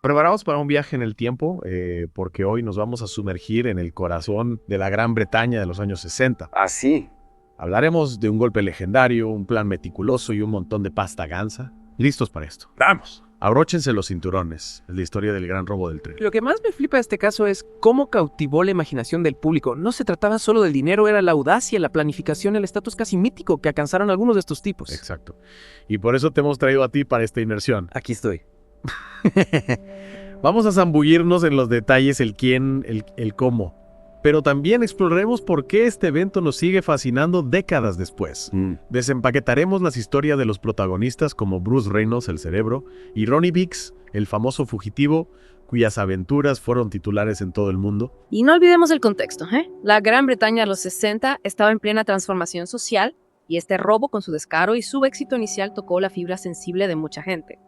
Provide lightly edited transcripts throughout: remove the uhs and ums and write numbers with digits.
Preparados para un viaje en el tiempo, porque hoy nos vamos a sumergir en el corazón de la Gran Bretaña de los años 60. Ah, sí. Hablaremos de un golpe legendario, un plan meticuloso y un montón de pasta gansa. ¿Listos para esto? Vamos. Abróchense los cinturones. Es la historia del gran robo del tren. Lo que más me flipa de este caso es cómo cautivó la imaginación del público. No se trataba solo del dinero, era la audacia, la planificación, el estatus casi mítico que alcanzaron algunos de estos tipos. Exacto. Y por eso te hemos traído a ti para esta inmersión. Aquí estoy. Vamos a zambullirnos en los detalles, el quién, el cómo. Pero también exploraremos por qué este evento nos sigue fascinando décadas después. Desempaquetaremos las historias de los protagonistas como Bruce Reynolds, el cerebro, y Ronnie Biggs, el famoso fugitivo, cuyas aventuras fueron titulares en todo el mundo. Y no olvidemos el contexto, ¿eh? La Gran Bretaña de los 60 estaba en plena transformación social y este robo con su descaro y su éxito inicial tocó la fibra sensible de mucha gente.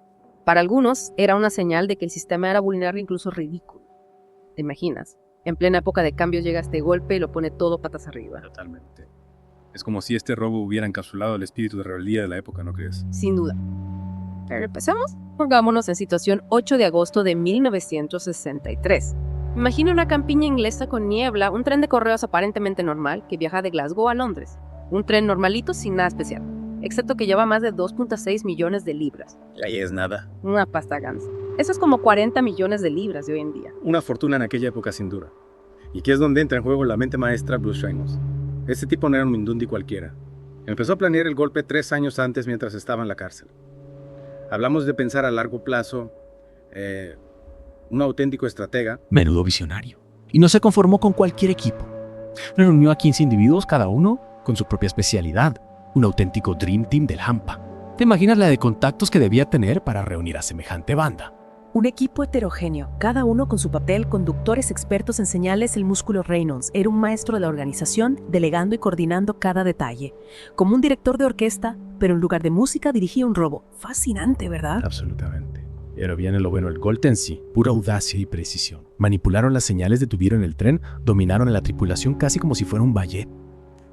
Para algunos era una señal de que el sistema era vulnerable, incluso ridículo. ¿Te imaginas? En plena época de cambios llega este golpe y lo pone todo patas arriba. Totalmente. Es como si este robo hubiera encapsulado el espíritu de rebeldía de la época, ¿no crees? Sin duda. Pero empecemos. Pongámonos en situación 8 de agosto de 1963. Imagina una campiña inglesa con niebla, un tren de correos aparentemente normal que viaja de Glasgow a Londres. Un tren normalito sin nada especial, excepto que lleva más de 2.6 millones de libras. Ahí es nada. Una pasta gansa. Eso es como 40 millones de libras de hoy en día. Una fortuna en aquella época, sin duda. Y aquí es donde entra en juego la mente maestra Bruce Reynolds. Este tipo no era un mindundi cualquiera. Empezó a planear el golpe 3 años antes mientras estaba en la cárcel. Hablamos de pensar a largo plazo, un auténtico estratega. Menudo visionario. Y no se conformó con cualquier equipo. Reunió a 15 individuos, cada uno con su propia especialidad. Un auténtico Dream Team del Hampa. ¿Te imaginas la de contactos que debía tener para reunir a semejante banda? Un equipo heterogéneo, cada uno con su papel, conductores expertos en señales. El músculo Reynolds era un maestro de la organización, delegando y coordinando cada detalle. Como un director de orquesta, pero en lugar de música dirigía un robo. Fascinante, ¿verdad? Absolutamente. Pero viene lo bueno, el golpe en sí, pura audacia y precisión. Manipularon las señales, detuvieron el tren, dominaron a la tripulación casi como si fuera un ballet.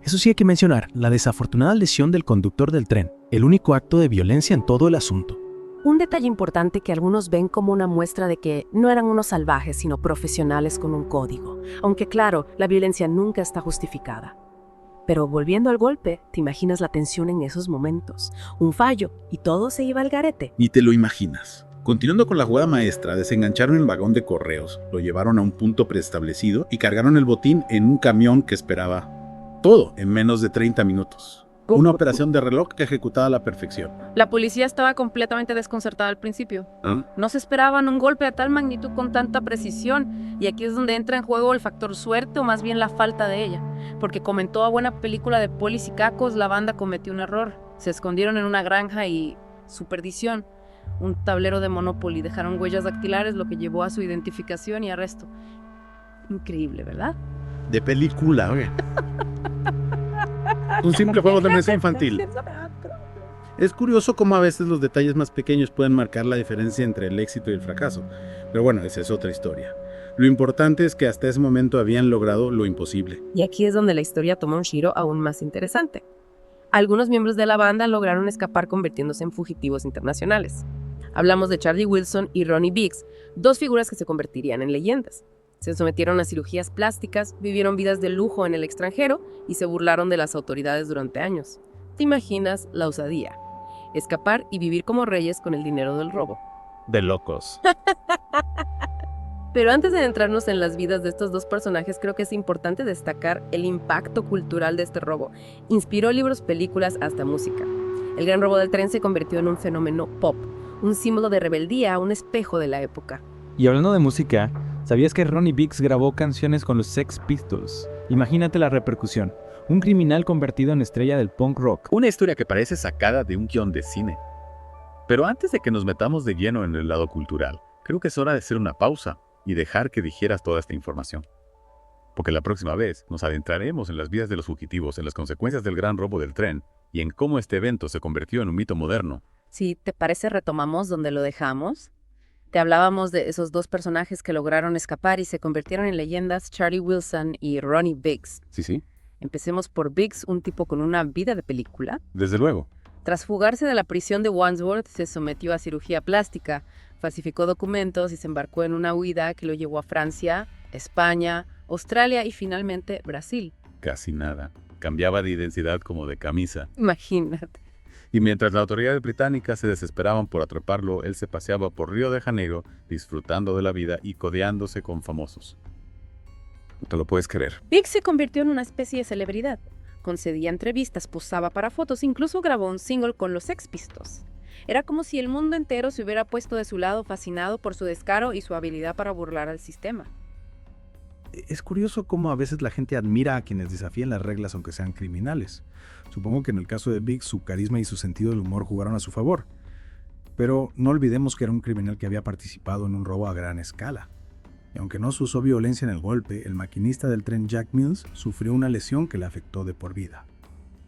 Eso sí hay que mencionar, la desafortunada lesión del conductor del tren, el único acto de violencia en todo el asunto. Un detalle importante que algunos ven como una muestra de que no eran unos salvajes, sino profesionales con un código. Aunque claro, la violencia nunca está justificada. Pero volviendo al golpe, ¿te imaginas la tensión en esos momentos? Un fallo y todo se iba al garete. Ni te lo imaginas. Continuando con la jugada maestra, desengancharon el vagón de correos, lo llevaron a un punto preestablecido y cargaron el botín en un camión que esperaba todo en menos de 30 minutos. Una operación de reloj ejecutada a la perfección. La policía estaba completamente desconcertada al principio. No se esperaban un golpe de tal magnitud con tanta precisión, y aquí es donde entra en juego el factor suerte o más bien la falta de ella, porque como en toda buena película de polis y cacos, la banda cometió un error. Se escondieron en una granja y, su perdición, un tablero de Monopoly, dejaron huellas dactilares, lo que llevó a su identificación y arresto. Increíble, ¿verdad? De película, oye. Un simple juego de mesa infantil. Es curioso cómo a veces los detalles más pequeños pueden marcar la diferencia entre el éxito y el fracaso. Pero bueno, esa es otra historia. Lo importante es que hasta ese momento habían logrado lo imposible. Y aquí es donde la historia toma un giro aún más interesante. Algunos miembros de la banda lograron escapar convirtiéndose en fugitivos internacionales. Hablamos de Charlie Wilson y Ronnie Biggs, dos figuras que se convertirían en leyendas. Se sometieron a cirugías plásticas, vivieron vidas de lujo en el extranjero y se burlaron de las autoridades durante años. ¿Te imaginas la osadía? Escapar y vivir como reyes con el dinero del robo. De locos. Pero antes de adentrarnos en las vidas de estos dos personajes, creo que es importante destacar el impacto cultural de este robo. Inspiró libros, películas, hasta música. El gran robo del tren se convirtió en un fenómeno pop, un símbolo de rebeldía, un espejo de la época. Y hablando de música, ¿sabías que Ronnie Biggs grabó canciones con los Sex Pistols? Imagínate la repercusión. Un criminal convertido en estrella del punk rock. Una historia que parece sacada de un guión de cine. Pero antes de que nos metamos de lleno en el lado cultural, creo que es hora de hacer una pausa y dejar que digieras toda esta información. Porque la próxima vez nos adentraremos en las vidas de los fugitivos, en las consecuencias del gran robo del tren y en cómo este evento se convirtió en un mito moderno. Si te parece, retomamos donde lo dejamos. Te hablábamos de esos dos personajes que lograron escapar y se convirtieron en leyendas, Charlie Wilson y Ronnie Biggs. Sí. Empecemos por Biggs, un tipo con una vida de película. Desde luego. Tras fugarse de la prisión de Wandsworth, se sometió a cirugía plástica, falsificó documentos y se embarcó en una huida que lo llevó a Francia, España, Australia y finalmente Brasil. Casi nada. Cambiaba de identidad como de camisa. Imagínate. Y mientras las autoridades británicas se desesperaban por atraparlo, él se paseaba por Río de Janeiro, disfrutando de la vida y codeándose con famosos. No te lo puedes creer. Biggs se convirtió en una especie de celebridad. Concedía entrevistas, posaba para fotos, incluso grabó un single con los Sex Pistols. Era como si el mundo entero se hubiera puesto de su lado, fascinado por su descaro y su habilidad para burlar al sistema. Es curioso cómo a veces la gente admira a quienes desafían las reglas aunque sean criminales. Supongo que en el caso de Biggs su carisma y su sentido del humor jugaron a su favor. Pero no olvidemos que era un criminal que había participado en un robo a gran escala. Y aunque no se usó violencia en el golpe, el maquinista del tren Jack Mills sufrió una lesión que le afectó de por vida.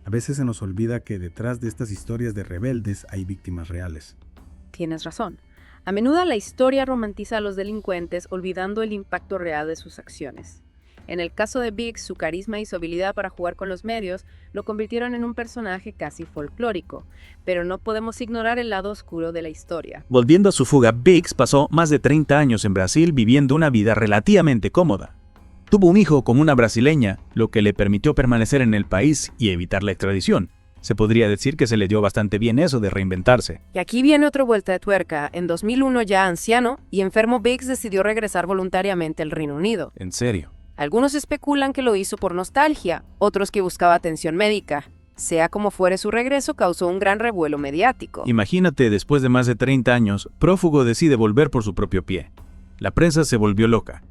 A veces se nos olvida que detrás de estas historias de rebeldes hay víctimas reales. Tienes razón. A menudo la historia romantiza a los delincuentes olvidando el impacto real de sus acciones. En el caso de Biggs, su carisma y su habilidad para jugar con los medios lo convirtieron en un personaje casi folclórico, pero no podemos ignorar el lado oscuro de la historia. Volviendo a su fuga, Biggs pasó más de 30 años en Brasil viviendo una vida relativamente cómoda. Tuvo un hijo con una brasileña, lo que le permitió permanecer en el país y evitar la extradición. Se podría decir que se le dio bastante bien eso de reinventarse. Y aquí viene otra vuelta de tuerca. En 2001, ya anciano y enfermo, Biggs decidió regresar voluntariamente al Reino Unido. ¿En serio? Algunos especulan que lo hizo por nostalgia, otros que buscaba atención médica. Sea como fuere, su regreso causó un gran revuelo mediático. Imagínate, después de más de 30 años, prófugo decide volver por su propio pie. La prensa se volvió loca.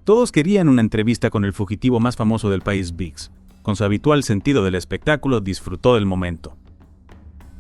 Todos querían una entrevista con el fugitivo más famoso del país, Biggs. Con su habitual sentido del espectáculo, disfrutó del momento.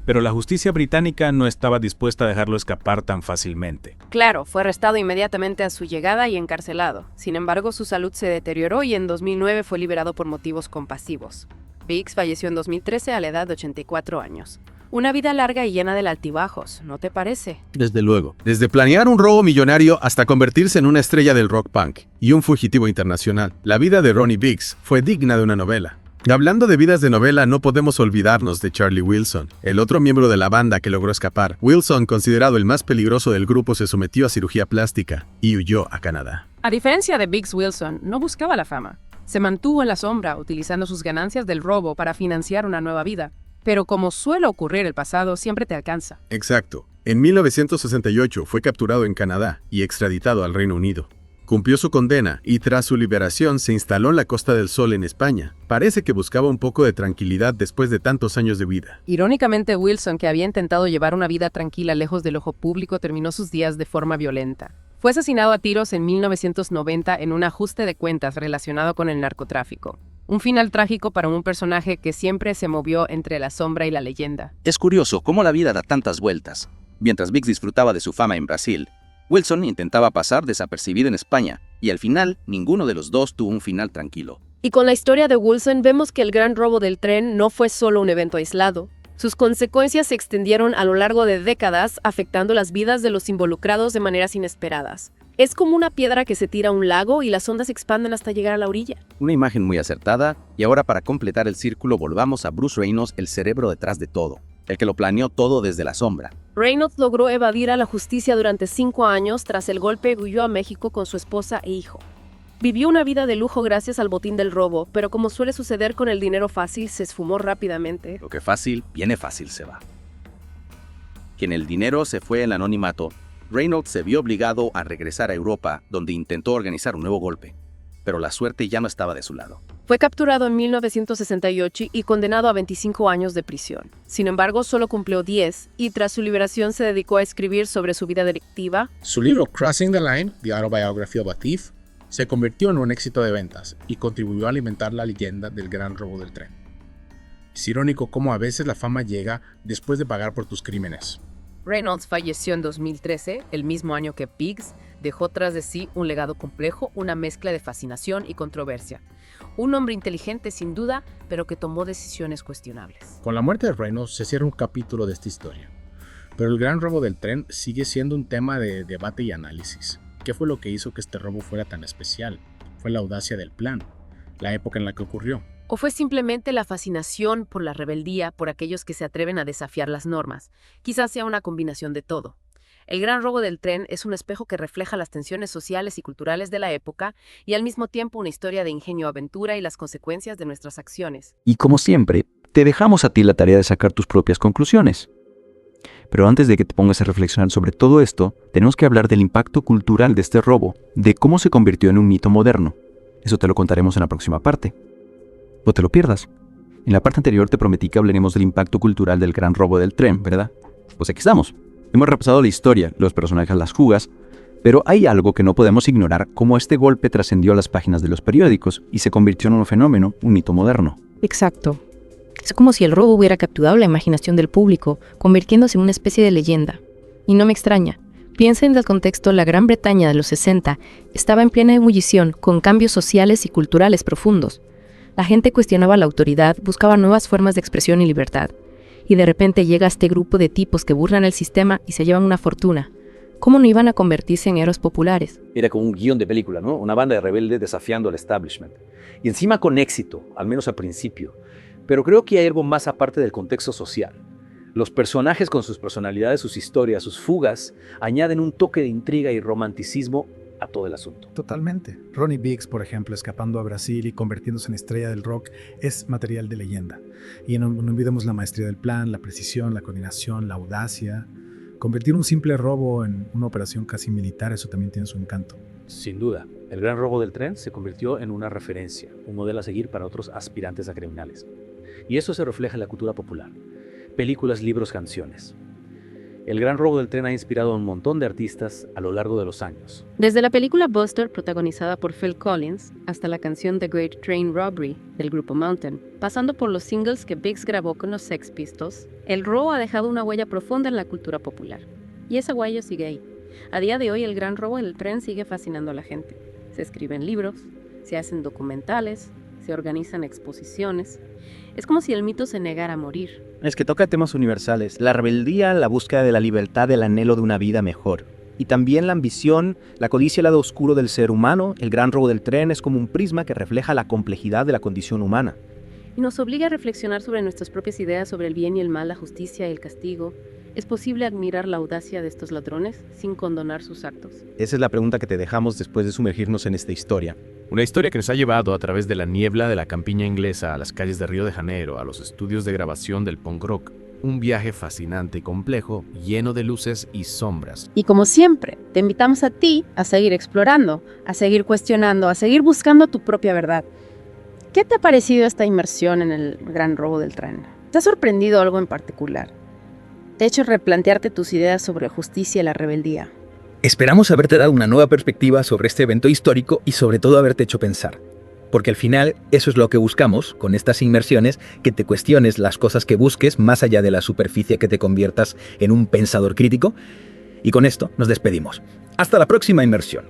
Pero la justicia británica no estaba dispuesta a dejarlo escapar tan fácilmente. Claro, fue arrestado inmediatamente a su llegada y encarcelado. Sin embargo, su salud se deterioró y en 2009 fue liberado por motivos compasivos. Biggs falleció en 2013 a la edad de 84 años. Una vida larga y llena de altibajos, ¿no te parece? Desde luego. Desde planear un robo millonario hasta convertirse en una estrella del rock punk y un fugitivo internacional, la vida de Ronnie Biggs fue digna de una novela. Hablando de vidas de novela, no podemos olvidarnos de Charlie Wilson, el otro miembro de la banda que logró escapar. Wilson, considerado el más peligroso del grupo, se sometió a cirugía plástica y huyó a Canadá. A diferencia de Biggs, Wilson no buscaba la fama. Se mantuvo en la sombra, utilizando sus ganancias del robo para financiar una nueva vida. Pero como suele ocurrir, el pasado siempre te alcanza. Exacto. En 1968 fue capturado en Canadá y extraditado al Reino Unido. Cumplió su condena y tras su liberación se instaló en la Costa del Sol en España. Parece que buscaba un poco de tranquilidad después de tantos años de vida. Irónicamente, Wilson, que había intentado llevar una vida tranquila lejos del ojo público, terminó sus días de forma violenta. Fue asesinado a tiros en 1990 en un ajuste de cuentas relacionado con el narcotráfico. Un final trágico para un personaje que siempre se movió entre la sombra y la leyenda. Es curioso cómo la vida da tantas vueltas. Mientras Biggs disfrutaba de su fama en Brasil, Wilson intentaba pasar desapercibido en España, y al final ninguno de los dos tuvo un final tranquilo. Y con la historia de Wilson vemos que el gran robo del tren no fue solo un evento aislado. Sus consecuencias se extendieron a lo largo de décadas, afectando las vidas de los involucrados de maneras inesperadas. Es como una piedra que se tira a un lago y las ondas se expanden hasta llegar a la orilla. Una imagen muy acertada, y ahora para completar el círculo volvamos a Bruce Reynolds, el cerebro detrás de todo, el que lo planeó todo desde la sombra. Reynolds logró evadir a la justicia durante 5 años. Tras el golpe, huyó a México con su esposa e hijo. Vivió una vida de lujo gracias al botín del robo, pero como suele suceder con el dinero fácil, se esfumó rápidamente. Lo que fácil viene, fácil se va. Quien el dinero se fue en el anonimato, Reynolds se vio obligado a regresar a Europa, donde intentó organizar un nuevo golpe. Pero la suerte ya no estaba de su lado. Fue capturado en 1968 y condenado a 25 años de prisión. Sin embargo, solo cumplió 10 y tras su liberación se dedicó a escribir sobre su vida delictiva. Su libro Crossing the Line, The Autobiography of a Thief, se convirtió en un éxito de ventas y contribuyó a alimentar la leyenda del gran robo del tren. Es irónico cómo a veces la fama llega después de pagar por tus crímenes. Reynolds falleció en 2013, el mismo año que Biggs. Dejó tras de sí un legado complejo, una mezcla de fascinación y controversia. Un hombre inteligente sin duda, pero que tomó decisiones cuestionables. Con la muerte de Reynolds se cierra un capítulo de esta historia. Pero el gran robo del tren sigue siendo un tema de debate y análisis. ¿Qué fue lo que hizo que este robo fuera tan especial? ¿Fue la audacia del plan? ¿La época en la que ocurrió? ¿O fue simplemente la fascinación por la rebeldía, por aquellos que se atreven a desafiar las normas? Quizás sea una combinación de todo. El gran robo del tren es un espejo que refleja las tensiones sociales y culturales de la época y al mismo tiempo una historia de ingenio, aventura y las consecuencias de nuestras acciones. Y como siempre, te dejamos a ti la tarea de sacar tus propias conclusiones. Pero antes de que te pongas a reflexionar sobre todo esto, tenemos que hablar del impacto cultural de este robo, de cómo se convirtió en un mito moderno. Eso te lo contaremos en la próxima parte. No te lo pierdas. En la parte anterior te prometí que hablaremos del impacto cultural del gran robo del tren, ¿verdad? Pues aquí estamos. Hemos repasado la historia, los personajes, las fugas, pero hay algo que no podemos ignorar, cómo este golpe trascendió a las páginas de los periódicos y se convirtió en un fenómeno, un mito moderno. Exacto. Es como si el robo hubiera capturado la imaginación del público, convirtiéndose en una especie de leyenda. Y no me extraña. Piensa en el contexto, la Gran Bretaña de los 60 estaba en plena ebullición, con cambios sociales y culturales profundos. La gente cuestionaba la autoridad, buscaba nuevas formas de expresión y libertad. Y de repente llega este grupo de tipos que burlan el sistema y se llevan una fortuna. ¿Cómo no iban a convertirse en héroes populares? Era como un guión de película, ¿no? Una banda de rebeldes desafiando al establishment. Y encima con éxito, al menos al principio. Pero creo que hay algo más aparte del contexto social. Los personajes con sus personalidades, sus historias, sus fugas, añaden un toque de intriga y romanticismo a todo el asunto. Totalmente. Ronnie Biggs, por ejemplo, escapando a Brasil y convirtiéndose en estrella del rock, es material de leyenda. Y no olvidemos la maestría del plan, la precisión, la coordinación, la audacia. Convertir un simple robo en una operación casi militar, eso también tiene su encanto. Sin duda, el gran robo del tren se convirtió en una referencia, un modelo a seguir para otros aspirantes a criminales. Y eso se refleja en la cultura popular. Películas, libros, canciones. El gran robo del tren ha inspirado a un montón de artistas a lo largo de los años. Desde la película Buster, protagonizada por Phil Collins, hasta la canción The Great Train Robbery del grupo Mountain, pasando por los singles que Biggs grabó con los Sex Pistols, el robo ha dejado una huella profunda en la cultura popular. Y esa huella sigue ahí. A día de hoy, el gran robo del tren sigue fascinando a la gente. Se escriben libros, se hacen documentales, se organizan exposiciones. Es como si el mito se negara a morir. Es que toca temas universales, la rebeldía, la búsqueda de la libertad, el anhelo de una vida mejor. Y también la ambición, la codicia, el lado oscuro del ser humano. El gran robo del tren es como un prisma que refleja la complejidad de la condición humana. Y nos obliga a reflexionar sobre nuestras propias ideas sobre el bien y el mal, la justicia y el castigo. ¿Es posible admirar la audacia de estos ladrones sin condonar sus actos? Esa es la pregunta que te dejamos después de sumergirnos en esta historia. Una historia que nos ha llevado a través de la niebla de la campiña inglesa a las calles de Río de Janeiro, a los estudios de grabación del punk rock. Un viaje fascinante y complejo, lleno de luces y sombras. Y como siempre, te invitamos a ti a seguir explorando, a seguir cuestionando, a seguir buscando tu propia verdad. ¿Qué te ha parecido esta inmersión en el gran robo del tren? ¿Te ha sorprendido algo en particular? ¿Te ha hecho replantearte tus ideas sobre justicia y la rebeldía? Esperamos haberte dado una nueva perspectiva sobre este evento histórico y sobre todo haberte hecho pensar. Porque al final eso es lo que buscamos con estas inmersiones, que te cuestiones las cosas que busques más allá de la superficie, que te conviertas en un pensador crítico. Y con esto nos despedimos. Hasta la próxima inmersión.